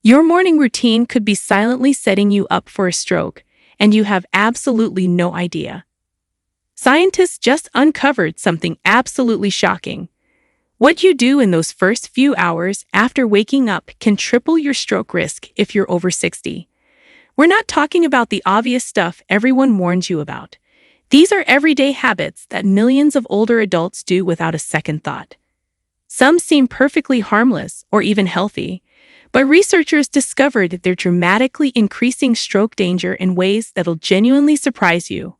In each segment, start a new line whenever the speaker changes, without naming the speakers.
Your morning routine could be silently setting you up for a stroke, and you have absolutely no idea. Scientists just uncovered something absolutely shocking. What you do in those first few hours after waking up can triple your stroke risk if you're over 60. We're not talking about the obvious stuff everyone warns you about. These are everyday habits that millions of older adults do without a second thought. Some seem perfectly harmless or even healthy, but researchers discovered that they're dramatically increasing stroke danger in ways that'll genuinely surprise you.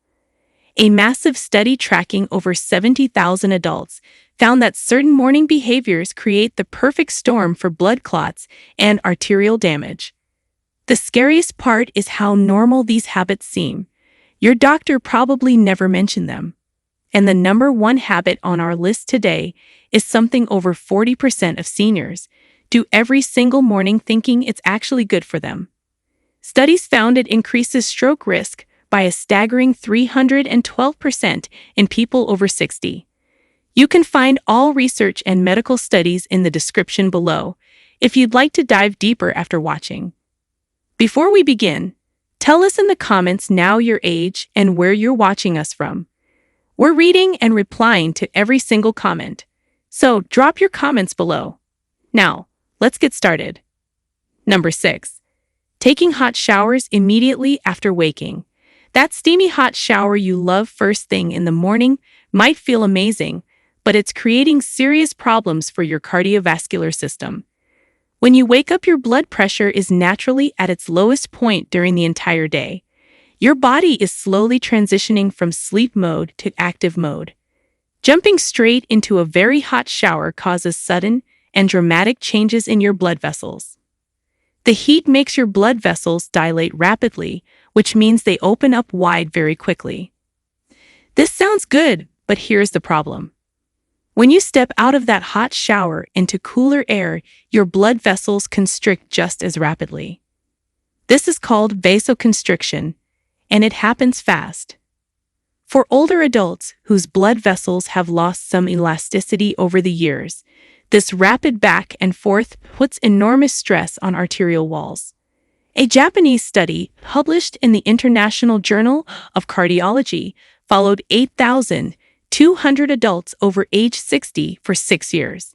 A massive study tracking over 70,000 adults found that certain morning behaviors create the perfect storm for blood clots and arterial damage. The scariest part is how normal these habits seem. Your doctor probably never mentioned them. And the number one habit on our list today is something over 40% of seniors do every single morning thinking it's actually good for them. Studies found it increases stroke risk by a staggering 312% in people over 60. You can find all research and medical studies in the description below if you'd like to dive deeper after watching. Before we begin, tell us in the comments now your age and where you're watching us from. We're reading and replying to every single comment, so drop your comments below. Now, let's get started. Number 6. Taking hot showers immediately after waking. That steamy hot shower you love first thing in the morning might feel amazing, but it's creating serious problems for your cardiovascular system. When you wake up, your blood pressure is naturally at its lowest point during the entire day. Your body is slowly transitioning from sleep mode to active mode. Jumping straight into a very hot shower causes sudden and dramatic changes in your blood vessels. The heat makes your blood vessels dilate rapidly, which means they open up wide very quickly. This sounds good, but here's the problem. When you step out of that hot shower into cooler air, your blood vessels constrict just as rapidly. This is called vasoconstriction, and it happens fast. For older adults whose blood vessels have lost some elasticity over the years, this rapid back and forth puts enormous stress on arterial walls. A Japanese study published in the International Journal of Cardiology followed 8,200 adults over age 60 for 6 years.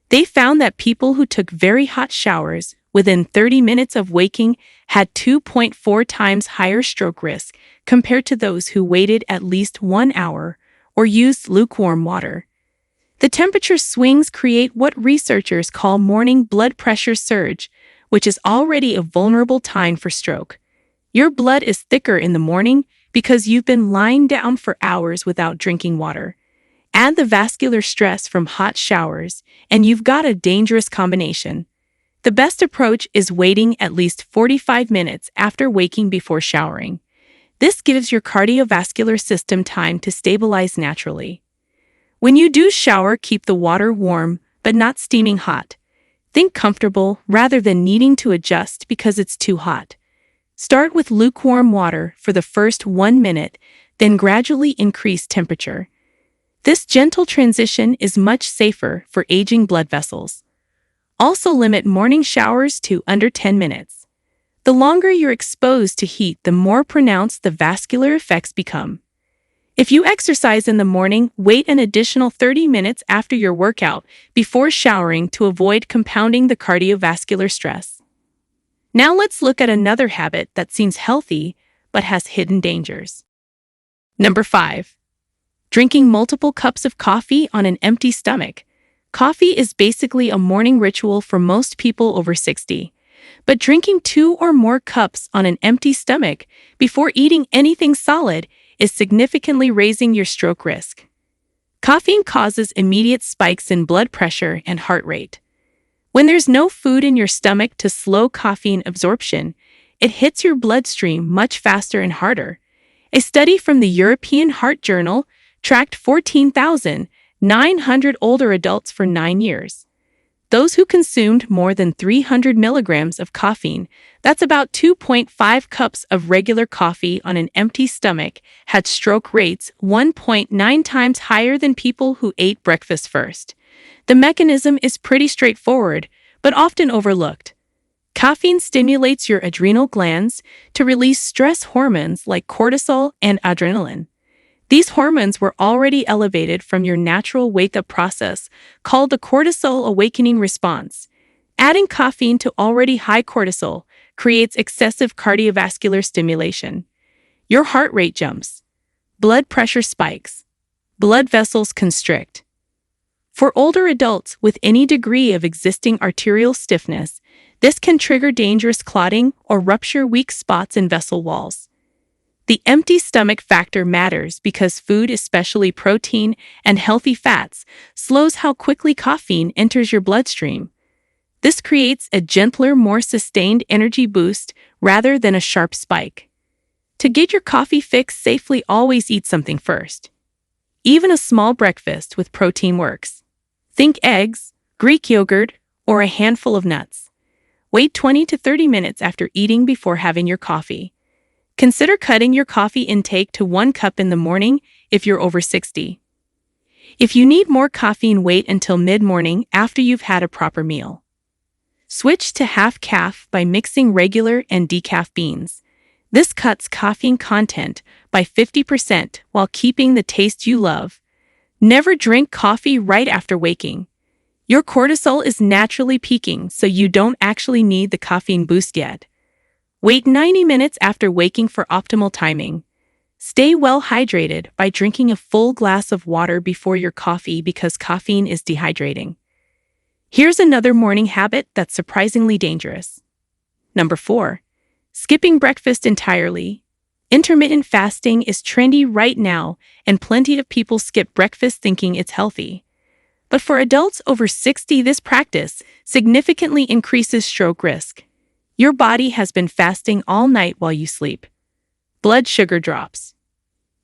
They found that people who took very hot showers within 30 minutes of waking had 2.4 times higher stroke risk compared to those who waited at least 1 hour or used lukewarm water. The temperature swings create what researchers call morning blood pressure surge, which is already a vulnerable time for stroke. Your blood is thicker in the morning because you've been lying down for hours without drinking water. Add the vascular stress from hot showers, and you've got a dangerous combination. The best approach is waiting at least 45 minutes after waking before showering. This gives your cardiovascular system time to stabilize naturally. When you do shower, keep the water warm, but not steaming hot. Think comfortable rather than needing to adjust because it's too hot. Start with lukewarm water for the first 1 minute, then gradually increase temperature. This gentle transition is much safer for aging blood vessels. Also limit morning showers to under 10 minutes. The longer you're exposed to heat, the more pronounced the vascular effects become. If you exercise in the morning, wait an additional 30 minutes after your workout before showering to avoid compounding the cardiovascular stress. Now let's look at another habit that seems healthy but has hidden dangers. Number 5. Drinking multiple cups of coffee on an empty stomach. Coffee is basically a morning ritual for most people over 60. But drinking 2 or more cups on an empty stomach before eating anything solid is significantly raising your stroke risk. Caffeine causes immediate spikes in blood pressure and heart rate. When there's no food in your stomach to slow caffeine absorption, it hits your bloodstream much faster and harder. A study from the European Heart Journal tracked 14,900 older adults for 9 years. Those who consumed more than 300 milligrams of caffeine, that's about 2.5 cups of regular coffee on an empty stomach, had stroke rates 1.9 times higher than people who ate breakfast first. The mechanism is pretty straightforward, but often overlooked. Caffeine stimulates your adrenal glands to release stress hormones like cortisol and adrenaline. These hormones were already elevated from your natural wake-up process, called the cortisol awakening response. Adding caffeine to already high cortisol creates excessive cardiovascular stimulation. Your heart rate jumps. Blood pressure spikes. Blood vessels constrict. For older adults with any degree of existing arterial stiffness, this can trigger dangerous clotting or rupture weak spots in vessel walls. The empty stomach factor matters because food, especially protein and healthy fats, slows how quickly caffeine enters your bloodstream. This creates a gentler, more sustained energy boost rather than a sharp spike. To get your coffee fix safely, always eat something first. Even a small breakfast with protein works. Think eggs, Greek yogurt, or a handful of nuts. Wait 20 to 30 minutes after eating before having your coffee. Consider cutting your coffee intake to 1 cup in the morning if you're over 60. If you need more caffeine, wait until mid-morning after you've had a proper meal. Switch to half calf by mixing regular and decaf beans. This cuts caffeine content by 50% while keeping the taste you love. Never drink coffee right after waking. Your cortisol is naturally peaking, so you don't actually need the caffeine boost yet. Wait 90 minutes after waking for optimal timing. Stay well hydrated by drinking a full glass of water before your coffee because caffeine is dehydrating. Here's another morning habit that's surprisingly dangerous. Number 4. Skipping breakfast entirely. Intermittent fasting is trendy right now, and plenty of people skip breakfast thinking it's healthy. But for adults over 60, this practice significantly increases stroke risk. Your body has been fasting all night while you sleep. Blood sugar drops.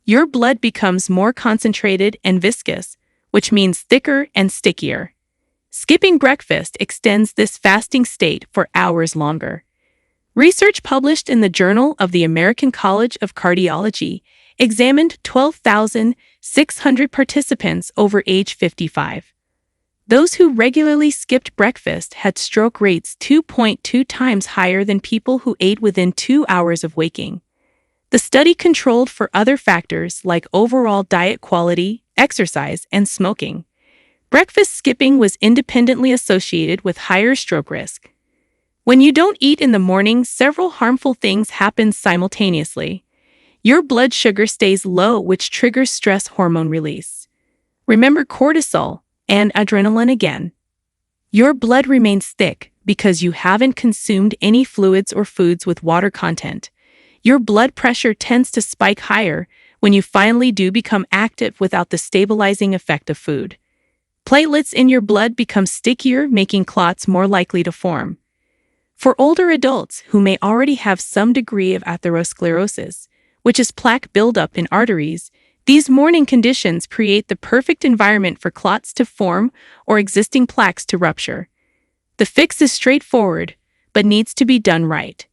Your blood becomes more concentrated and viscous, which means thicker and stickier. Skipping breakfast extends this fasting state for hours longer. Research published in the Journal of the American College of Cardiology examined 12,600 participants over age 55. Those who regularly skipped breakfast had stroke rates 2.2 times higher than people who ate within 2 hours of waking. The study controlled for other factors like overall diet quality, exercise, and smoking. Breakfast skipping was independently associated with higher stroke risk. When you don't eat in the morning, several harmful things happen simultaneously. Your blood sugar stays low, which triggers stress hormone release. Remember cortisol and adrenaline again. Your blood remains thick because you haven't consumed any fluids or foods with water content. Your blood pressure tends to spike higher when you finally do become active without the stabilizing effect of food. Platelets in your blood become stickier, making clots more likely to form. For older adults who may already have some degree of atherosclerosis, which is plaque buildup in arteries, these morning conditions create the perfect environment for clots to form or existing plaques to rupture. The fix is straightforward, but needs to be done right.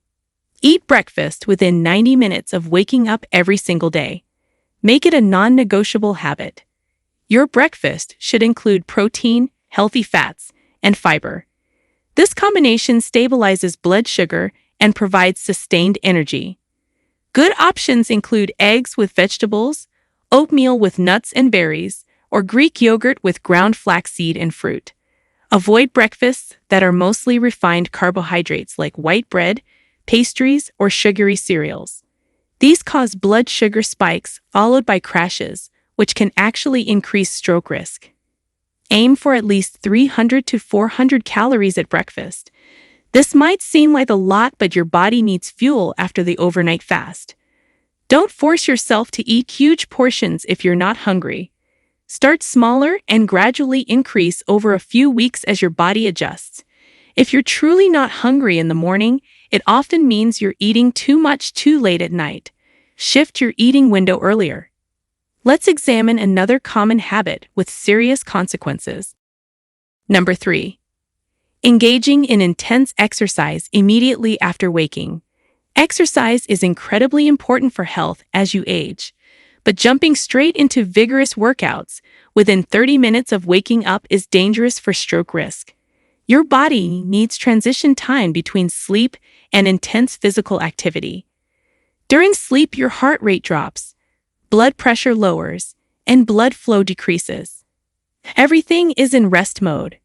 Eat breakfast within 90 minutes of waking up every single day. Make it a non-negotiable habit. Your breakfast should include protein, healthy fats, and fiber. This combination stabilizes blood sugar and provides sustained energy. Good options include eggs with vegetables, oatmeal with nuts and berries, or Greek yogurt with ground flaxseed and fruit. Avoid breakfasts that are mostly refined carbohydrates like white bread, pastries, or sugary cereals. These cause blood sugar spikes followed by crashes, which can actually increase stroke risk. Aim for at least 300 to 400 calories at breakfast. This might seem like a lot, but your body needs fuel after the overnight fast. Don't force yourself to eat huge portions if you're not hungry. Start smaller and gradually increase over a few weeks as your body adjusts. If you're truly not hungry in the morning, it often means you're eating too much too late at night. Shift your eating window earlier. Let's examine another common habit with serious consequences. Number 3. Engaging in intense exercise immediately after waking. Exercise is incredibly important for health as you age, but jumping straight into vigorous workouts within 30 minutes of waking up is dangerous for stroke risk. Your body needs transition time between sleep and intense physical activity. During sleep, your heart rate drops, blood pressure lowers, and blood flow decreases. Everything is in rest mode.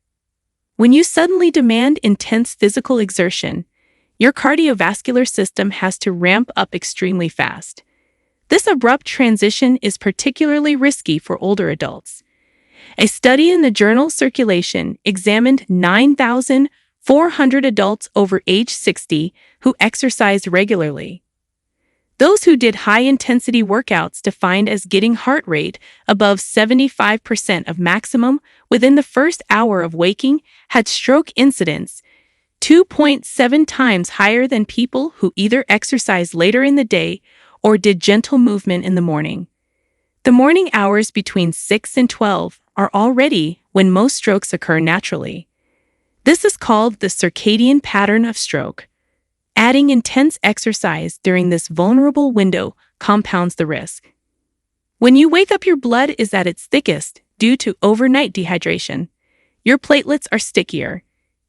When you suddenly demand intense physical exertion, your cardiovascular system has to ramp up extremely fast. This abrupt transition is particularly risky for older adults. A study in the journal Circulation examined 9,400 adults over age 60 who exercised regularly. Those who did high-intensity workouts defined as getting heart rate above 75% of maximum within the first hour of waking had stroke incidence 2.7 times higher than people who either exercised later in the day or did gentle movement in the morning. The morning hours between 6 and 12 are already when most strokes occur naturally. This is called the circadian pattern of stroke. Adding intense exercise during this vulnerable window compounds the risk. When you wake up, your blood is at its thickest due to overnight dehydration. Your platelets are stickier.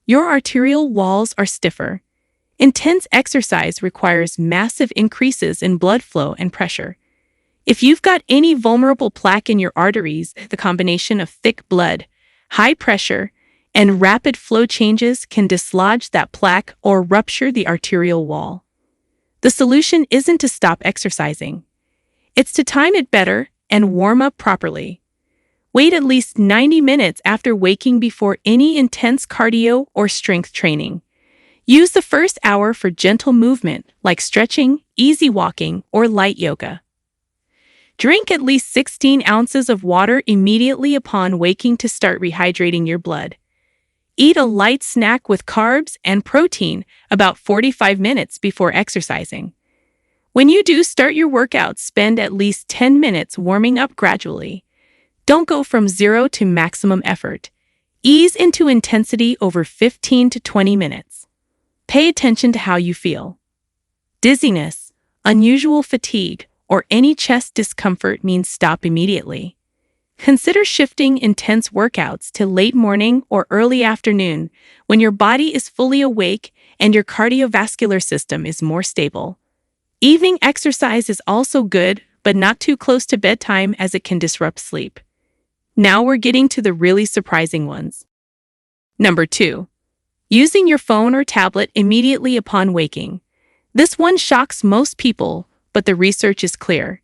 Your arterial walls are stiffer. Intense exercise requires massive increases in blood flow and pressure. If you've got any vulnerable plaque in your arteries, the combination of thick blood, high pressure, and rapid flow changes can dislodge that plaque or rupture the arterial wall. The solution isn't to stop exercising. It's to time it better and warm up properly. Wait at least 90 minutes after waking before any intense cardio or strength training. Use the first hour for gentle movement like stretching, easy walking, or light yoga. Drink at least 16 ounces of water immediately upon waking to start rehydrating your blood. Eat a light snack with carbs and protein about 45 minutes before exercising. When you do start your workout, spend at least 10 minutes warming up gradually. Don't go from 0 to maximum effort. Ease into intensity over 15 to 20 minutes. Pay attention to how you feel. Dizziness, unusual fatigue, or any chest discomfort means stop immediately. Consider shifting intense workouts to late morning or early afternoon when your body is fully awake and your cardiovascular system is more stable. Evening exercise is also good, but not too close to bedtime as it can disrupt sleep. Now we're getting to the really surprising ones. Number 2. Using your phone or tablet immediately upon waking. This one shocks most people, but the research is clear.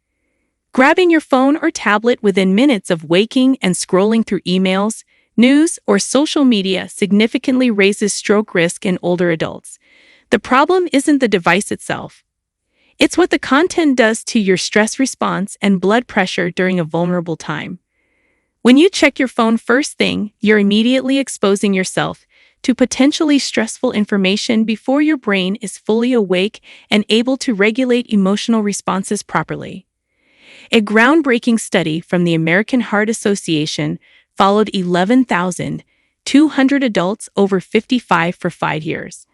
Grabbing your phone or tablet within minutes of waking and scrolling through emails, news, or social media significantly raises stroke risk in older adults. The problem isn't the device itself. It's what the content does to your stress response and blood pressure during a vulnerable time. When you check your phone first thing, you're immediately exposing yourself to potentially stressful information before your brain is fully awake and able to regulate emotional responses properly. A groundbreaking study from the American Heart Association followed 11,200 adults over 55 for 5 years.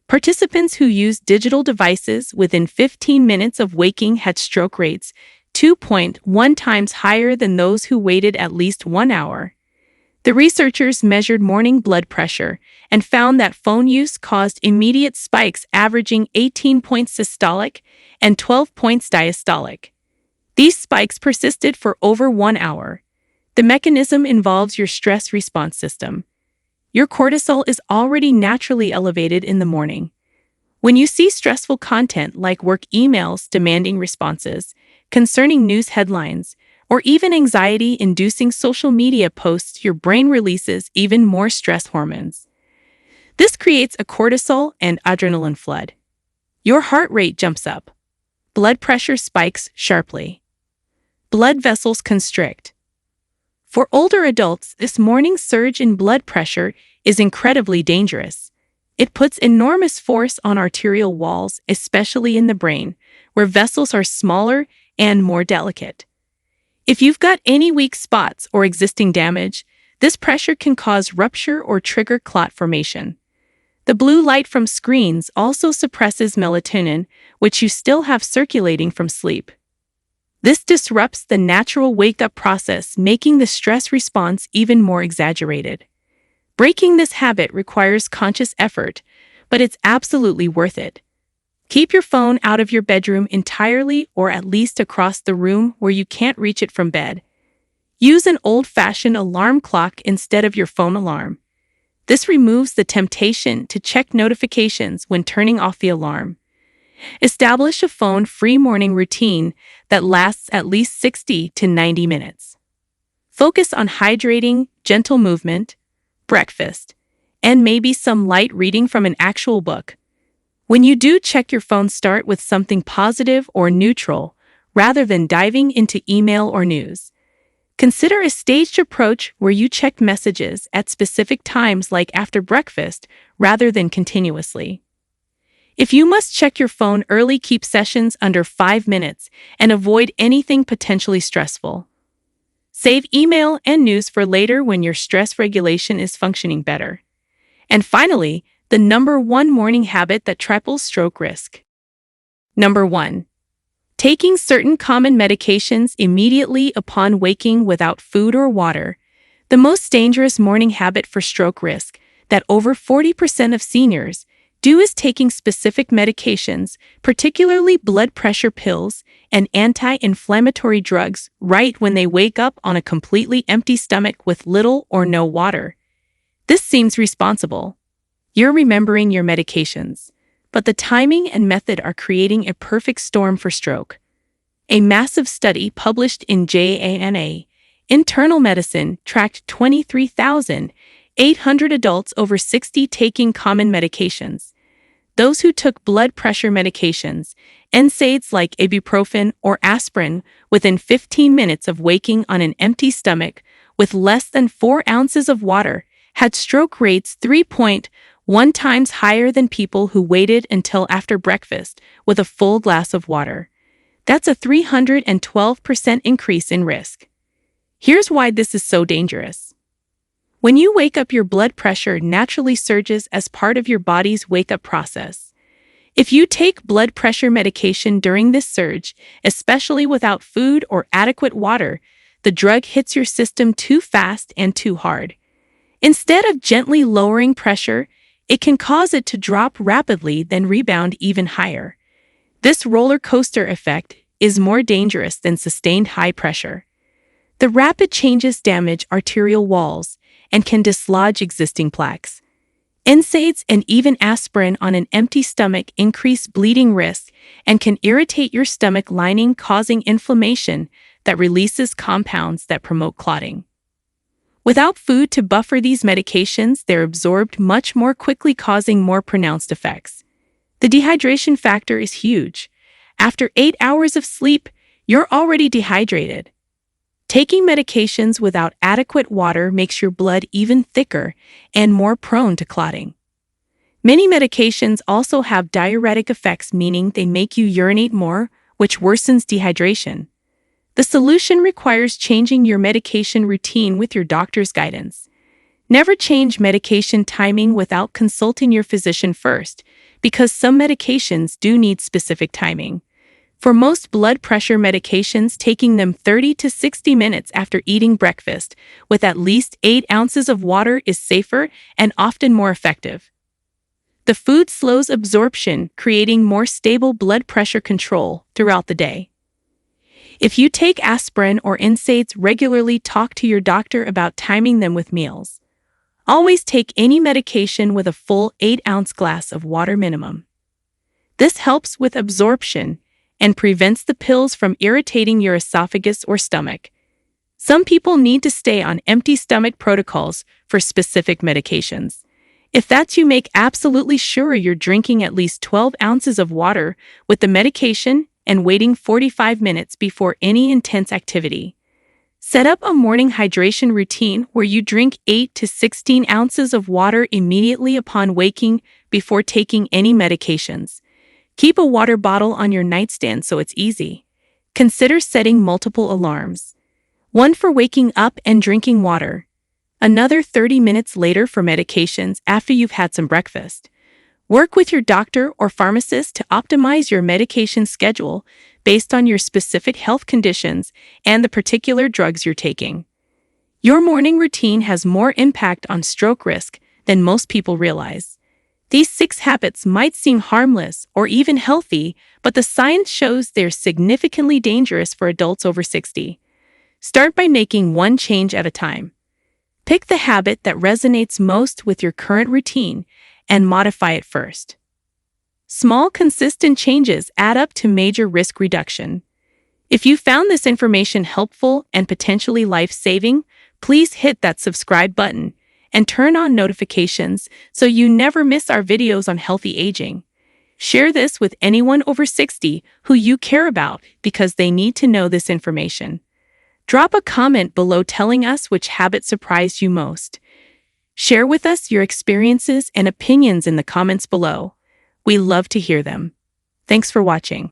Participants who used digital devices within 15 minutes of waking had stroke rates 2.1 times higher than those who waited at least 1 hour. The researchers measured morning blood pressure and found that phone use caused immediate spikes averaging 18 points systolic and 12 points diastolic. These spikes persisted for over 1 hour. The mechanism involves your stress response system. Your cortisol is already naturally elevated in the morning. When you see stressful content like work emails demanding responses, concerning news headlines, or even anxiety-inducing social media posts, your brain releases even more stress hormones. This creates a cortisol and adrenaline flood. Your heart rate jumps up. Blood pressure spikes sharply. Blood vessels constrict. For older adults, this morning surge in blood pressure is incredibly dangerous. It puts enormous force on arterial walls, especially in the brain, where vessels are smaller and more delicate. If you've got any weak spots or existing damage, this pressure can cause rupture or trigger clot formation. The blue light from screens also suppresses melatonin, which you still have circulating from sleep. This disrupts the natural wake-up process, making the stress response even more exaggerated. Breaking this habit requires conscious effort, but it's absolutely worth it. Keep your phone out of your bedroom entirely or at least across the room where you can't reach it from bed. Use an old-fashioned alarm clock instead of your phone alarm. This removes the temptation to check notifications when turning off the alarm. Establish a phone-free morning routine that lasts at least 60 to 90 minutes. Focus on hydrating, gentle movement, breakfast, and maybe some light reading from an actual book. When you do check your phone, start with something positive or neutral rather than diving into email or news. Consider a staged approach where you check messages at specific times like after breakfast rather than continuously. If you must check your phone early, keep sessions under 5 minutes and avoid anything potentially stressful. Save email and news for later when your stress regulation is functioning better. And finally, the number one morning habit that triples stroke risk. Number 1. Taking certain common medications immediately upon waking without food or water. The most dangerous morning habit for stroke risk that over 40% of seniors do is taking specific medications, particularly blood pressure pills and anti-inflammatory drugs, right when they wake up on a completely empty stomach with little or no water. This seems responsible. You're remembering your medications, but the timing and method are creating a perfect storm for stroke. A massive study published in JAMA Internal Medicine tracked 23,800 adults over 60 taking common medications. Those who took blood pressure medications, NSAIDs like ibuprofen or aspirin, within 15 minutes of waking on an empty stomach with less than 4 ounces of water had stroke rates 3.1 times higher than people who waited until after breakfast with a full glass of water. That's a 312% increase in risk. Here's why this is so dangerous. When you wake up, your blood pressure naturally surges as part of your body's wake-up process. If you take blood pressure medication during this surge, especially without food or adequate water, the drug hits your system too fast and too hard. Instead of gently lowering pressure, it can cause it to drop rapidly, then rebound even higher. This roller coaster effect is more dangerous than sustained high pressure. The rapid changes damage arterial walls and can dislodge existing plaques. NSAIDs and even aspirin on an empty stomach increase bleeding risk and can irritate your stomach lining, causing inflammation that releases compounds that promote clotting. Without food to buffer these medications, they're absorbed much more quickly, causing more pronounced effects. The dehydration factor is huge. After 8 hours of sleep, you're already dehydrated. Taking medications without adequate water makes your blood even thicker and more prone to clotting. Many medications also have diuretic effects, meaning they make you urinate more, which worsens dehydration. The solution requires changing your medication routine with your doctor's guidance. Never change medication timing without consulting your physician first, because some medications do need specific timing. For most blood pressure medications, taking them 30 to 60 minutes after eating breakfast with at least 8 ounces of water is safer and often more effective. The food slows absorption, creating more stable blood pressure control throughout the day. If you take aspirin or NSAIDs regularly, talk to your doctor about timing them with meals. Always take any medication with a full 8-ounce glass of water minimum. This helps with absorption and prevents the pills from irritating your esophagus or stomach. Some people need to stay on empty stomach protocols for specific medications. If that's you, make absolutely sure you're drinking at least 12 ounces of water with the medication and waiting 45 minutes before any intense activity. Set up a morning hydration routine where you drink 8 to 16 ounces of water immediately upon waking before taking any medications. Keep a water bottle on your nightstand so it's easy. Consider setting multiple alarms. One for waking up and drinking water. Another 30 minutes later for medications after you've had some breakfast. Work with your doctor or pharmacist to optimize your medication schedule based on your specific health conditions and the particular drugs you're taking. Your morning routine has more impact on stroke risk than most people realize. These 6 habits might seem harmless or even healthy, but the science shows they're significantly dangerous for adults over 60. Start by making one change at a time. Pick the habit that resonates most with your current routine and modify it first. Small, consistent changes add up to major risk reduction. If you found this information helpful and potentially life-saving, please hit that subscribe button and turn on notifications so you never miss our videos on healthy aging. Share this with anyone over 60 who you care about because they need to know this information. Drop a comment below telling us which habit surprised you most. Share with us your experiences and opinions in the comments below. We love to hear them. Thanks for watching.